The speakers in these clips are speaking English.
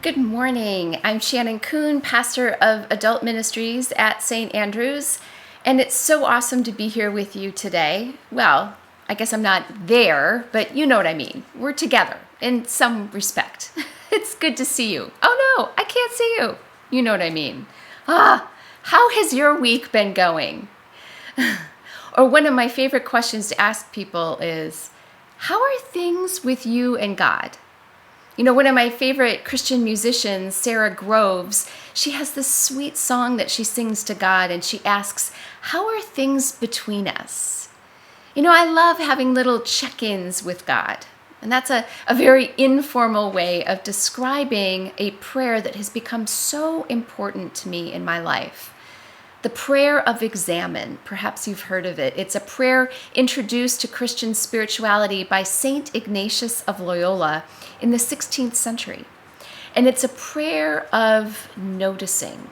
Good morning. I'm Shannon Coon, pastor of adult ministries at St. Andrew's, and it's so awesome to be here with you today. Well, I guess I'm not there, but you know what I mean. We're together in some respect. It's good to see you. Oh no, I can't see you. You know what I mean. How has your week been going? Or one of my favorite questions to ask people is, how are things with you and God? You know, one of my favorite Christian musicians, Sarah Groves, she has this sweet song that she sings to God, and she asks, how are things between us? You know, I love having little check-ins with God. And that's a very informal way of describing a prayer that has become so important to me in my life. The prayer of examine, perhaps you've heard of it. It's a prayer introduced to Christian spirituality by Saint Ignatius of Loyola in the 16th century. And it's a prayer of noticing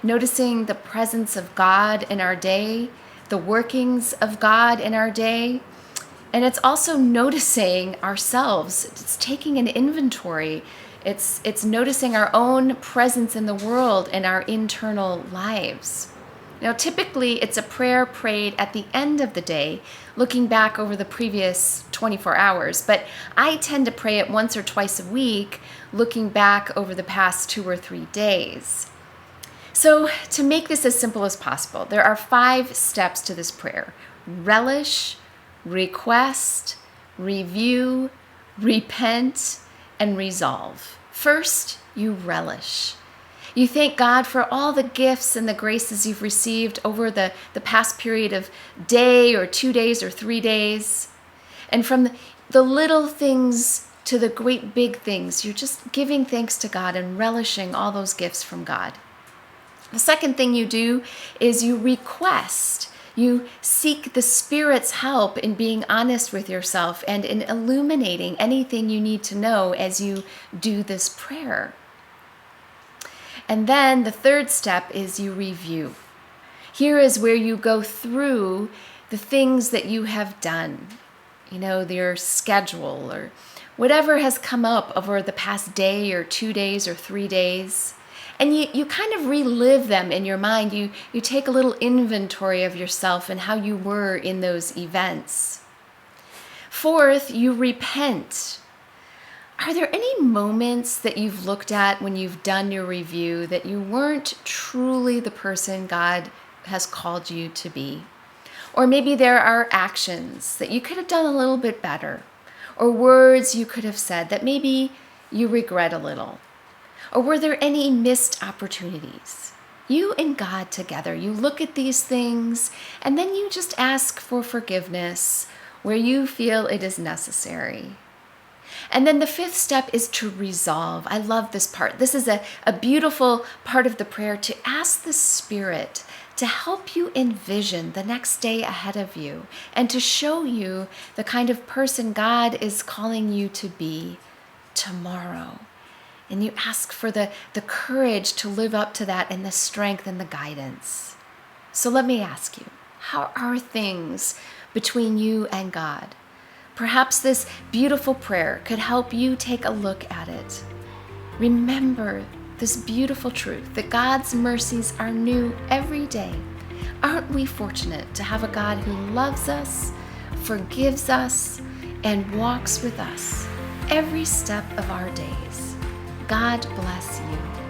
the presence of God in our day, the workings of God in our day. And it's also noticing ourselves. It's taking an inventory. It's noticing our own presence in the world and our internal lives. Now, typically, it's a prayer prayed at the end of the day, looking back over the previous 24 hours. But I tend to pray it once or twice a week, looking back over the past 2 or 3 days. So, to make this as simple as possible, there are 5 steps to this prayer: relish, request, review, repent, and resolve. First, you relish. You thank God for all the gifts and the graces you've received over the past period of day or 2 days or 3 days. And from the little things to the great big things, you're just giving thanks to God and relishing all those gifts from God. The second thing you do is you request. You seek the Spirit's help in being honest with yourself and in illuminating anything you need to know as you do this prayer. And then the third step is you review. Here is where you go through the things that you have done, you know, your schedule or whatever has come up over the past day or 2 days or 3 days. And you kind of relive them in your mind. You take a little inventory of yourself and how you were in those events. Fourth, you repent. Are there any moments that you've looked at when you've done your review that you weren't truly the person God has called you to be? Or maybe there are actions that you could have done a little bit better, or words you could have said that maybe you regret a little. Or were there any missed opportunities? You and God together, you look at these things and then you just ask for forgiveness where you feel it is necessary. And then the fifth step is to resolve. I love this part. This is a beautiful part of the prayer, to ask the Spirit to help you envision the next day ahead of you and to show you the kind of person God is calling you to be tomorrow. And you ask for the courage to live up to that and the strength and the guidance. So let me ask you, how are things between you and God? Perhaps this beautiful prayer could help you take a look at it. Remember this beautiful truth that God's mercies are new every day. Aren't we fortunate to have a God who loves us, forgives us, and walks with us every step of our days? God bless you.